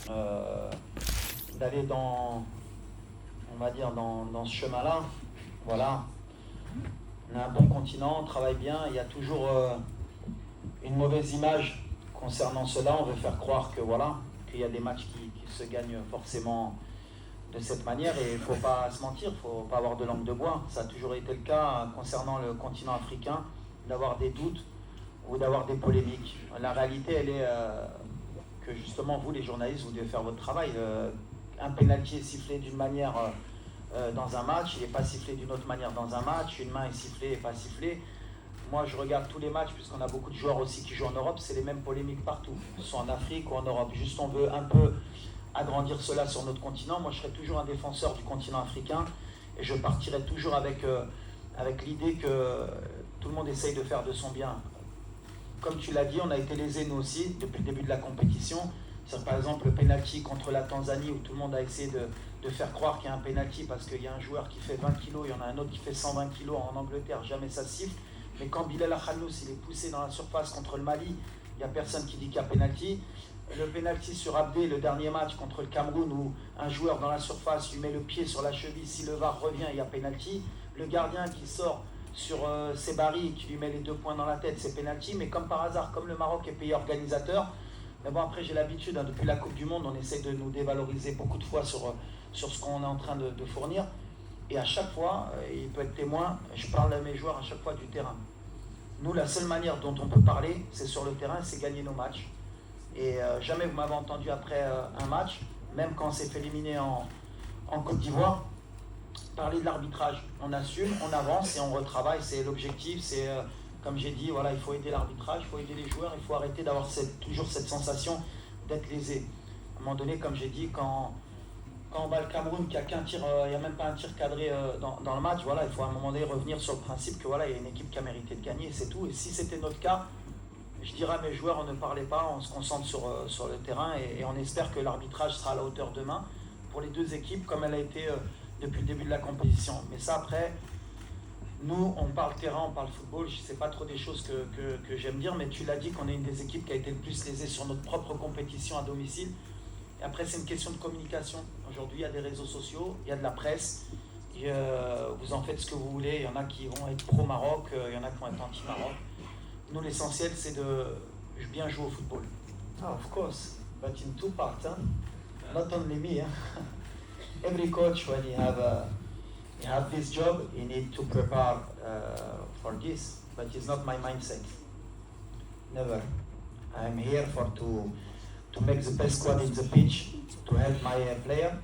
dommage d'aller dans ce chemin-là. Voilà. On a un bon continent, on travaille bien. Il y a toujours une mauvaise image concernant cela. On veut faire croire que voilà, qu'il y a des matchs qui se gagnent forcément de cette manière, et il ne faut pas se mentir, il ne faut pas avoir de langue de bois. Ça a toujours été le cas concernant le continent africain, d'avoir des doutes ou d'avoir des polémiques. La réalité, elle est que justement, vous les journalistes, vous devez faire votre travail. Un pénalty est sifflé d'une manière dans un match, il n'est pas sifflé d'une autre manière dans un match, une main est sifflée et pas sifflée. Moi, je regarde tous les matchs, puisqu'on a beaucoup de joueurs aussi qui jouent en Europe, c'est les mêmes polémiques partout, soit en Afrique ou en Europe. Juste, on veut un peu agrandir cela sur notre continent. Moi, je serai toujours un défenseur du continent africain, et je partirai toujours avec l'idée que tout le monde essaye de faire de son bien. Comme tu l'as dit, on a été lésés nous aussi depuis le début de la compétition. C'est par exemple le penalty contre la Tanzanie, où tout le monde a essayé de faire croire qu'il y a un penalty parce qu'il y a un joueur qui fait 20 kg, il y en a un autre qui fait 120 kg en Angleterre, jamais ça siffle. Mais quand Bilal Akhanous il est poussé dans la surface contre le Mali, il n'y a personne qui dit qu'il y a penalty. Le penalty sur Abdé, le dernier match contre le Cameroun, où un joueur dans la surface lui met le pied sur la cheville, si le VAR revient, il y a penalty. Le gardien qui sort sur Sebari, qui lui met les 2 points dans la tête, c'est penalty. Mais comme par hasard, comme le Maroc est pays organisateur, mais bon, après j'ai l'habitude, depuis la Coupe du Monde, on essaie de nous dévaloriser beaucoup de fois sur ce qu'on est en train de fournir. Et à chaque fois, il peut être témoin, je parle à mes joueurs à chaque fois du terrain. Nous, la seule manière dont on peut parler, c'est sur le terrain, c'est gagner nos matchs. Et jamais vous m'avez entendu après un match, même quand on s'est fait éliminer en Côte d'Ivoire, parler de l'arbitrage. On assume, on avance et on retravaille, c'est l'objectif, c'est... Comme j'ai dit, voilà, il faut aider l'arbitrage, il faut aider les joueurs, il faut arrêter d'avoir toujours cette sensation d'être lésé. À un moment donné, comme j'ai dit, quand on bat le Cameroun, qu'il n'y a qu'un tir, il n'y a même pas un tir cadré dans le match, voilà, il faut à un moment donné revenir sur le principe que voilà, il y a une équipe qui a mérité de gagner, c'est tout. Et si c'était notre cas, je dirais à mes joueurs, on ne parlait pas, on se concentre sur le terrain, et on espère que l'arbitrage sera à la hauteur demain pour les deux équipes, comme elle a été depuis le début de la compétition. Mais ça, après... Nous, on parle terrain, on parle football, je ne sais pas trop des choses que j'aime dire, mais tu l'as dit qu'on est une des équipes qui a été le plus lésée sur notre propre compétition à domicile. Et après, c'est une question de communication. Aujourd'hui, il y a des réseaux sociaux, il y a de la presse, vous en faites ce que vous voulez, il y en a qui vont être pro-Maroc, il y en a qui vont être anti-Maroc. Nous, l'essentiel, c'est de bien jouer au football. Ah, of course, but in two parts, huh? Not only me. Huh? Every coach, when you have this job, you need to prepare for this, but it's not my mindset. Never. I'm here to make the best squad in the pitch, to help my player,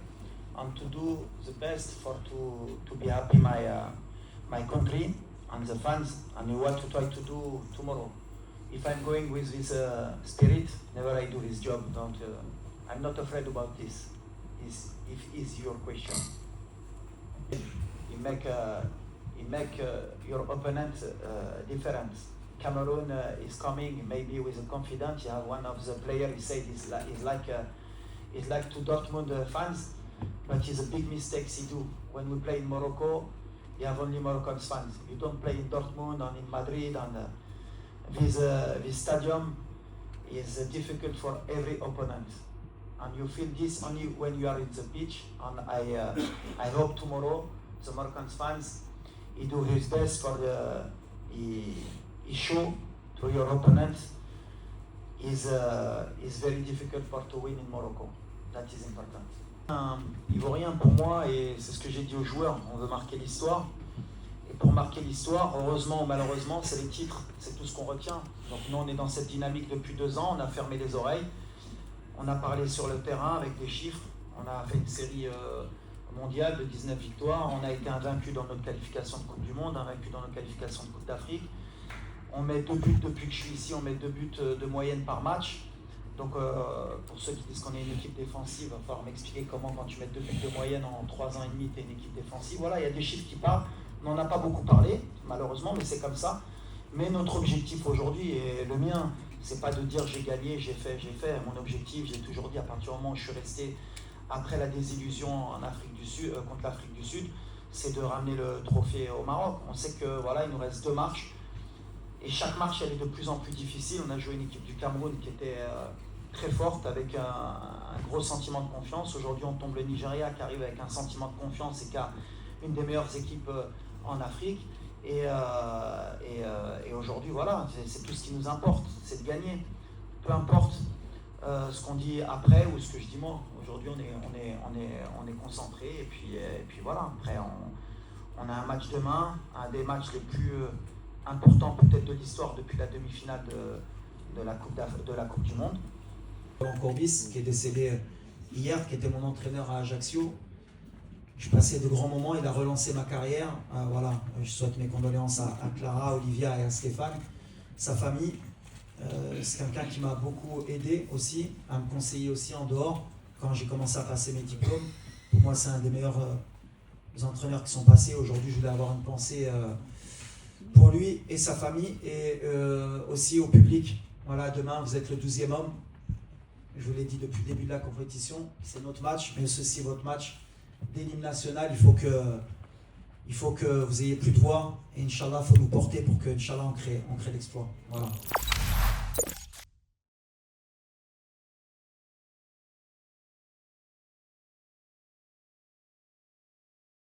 and to do the best to be happy my country and the fans, and what to try to do tomorrow. If I'm going with this spirit, never I do this job. I'm not afraid about this. If is your question. You make your opponent different. Cameroon is coming maybe with a confidence. You have one of the players, he said he's like to Dortmund fans, but it's a big mistake he do. When we play in Morocco, you have only Moroccan fans. You don't play in Dortmund and in Madrid, and this stadium is difficult for every opponent. And you feel this only when you are in the pitch. And I hope tomorrow the Moroccan fans, he do his best for he show to your opponent is very difficult for to win in Morocco. That is important. Ivoirien pour moi, et c'est ce que j'ai dit aux joueurs, on veut marquer l'histoire. Et pour marquer l'histoire, heureusement ou malheureusement, c'est les titres, c'est tout ce qu'on retient. Donc nous, on est dans cette dynamique depuis 2 ans, on a fermé les oreilles, on a parlé sur le terrain avec des chiffres, on a fait une série mondiale de 19 victoires, on a été invaincu dans notre qualification de Coupe du Monde, invaincu dans notre qualification de Coupe d'Afrique. On met 2 buts depuis que je suis ici, on met 2 buts de moyenne par match. Donc pour ceux qui disent qu'on est une équipe défensive, il va falloir m'expliquer comment quand tu mets 2 buts de moyenne en 3 ans et demi, tu es une équipe défensive. Voilà, il y a des chiffres qui parlent. On n'en a pas beaucoup parlé, malheureusement, mais c'est comme ça. Mais notre objectif aujourd'hui, et le mien, c'est pas de dire j'ai gagné, j'ai fait. Mon objectif, j'ai toujours dit, à partir du moment où je suis resté après la désillusion en Afrique du Sud, contre l'Afrique du Sud, c'est de ramener le trophée au Maroc. On sait que voilà, il nous reste 2 marches. Et chaque marche, elle est de plus en plus difficile. On a joué une équipe du Cameroun qui était très forte, avec un gros sentiment de confiance. Aujourd'hui, on tombe le Nigeria qui arrive avec un sentiment de confiance et qui a une des meilleures équipes en Afrique. Et aujourd'hui, voilà, c'est tout ce qui nous importe, c'est de gagner. Peu importe ce qu'on dit après ou ce que je dis moi. Aujourd'hui, on est concentré et puis voilà. Après, on a un match demain, un des matchs les plus importants peut-être de l'histoire depuis la demi-finale de la Coupe du Monde. Courbis, qui est décédé hier, qui était mon entraîneur à Ajaccio. Je passais de grands moments, il a relancé ma carrière. Voilà, je souhaite mes condoléances à Clara, Olivia et à Stéphane, sa famille. C'est quelqu'un qui m'a beaucoup aidé aussi, à me conseiller aussi en dehors, quand j'ai commencé à passer mes diplômes. Pour moi, c'est un des meilleurs entraîneurs qui sont passés. Aujourd'hui, je voulais avoir une pensée pour lui et sa famille, et aussi au public. Voilà, demain, vous êtes le 12e homme. Je vous l'ai dit depuis le début de la compétition, c'est notre match, mais ceci est votre match d'hymne national. Il faut que vous ayez plus de voix, et Inch'Allah, il faut nous porter pour que, Inch'Allah, on crée l'exploit. Voilà.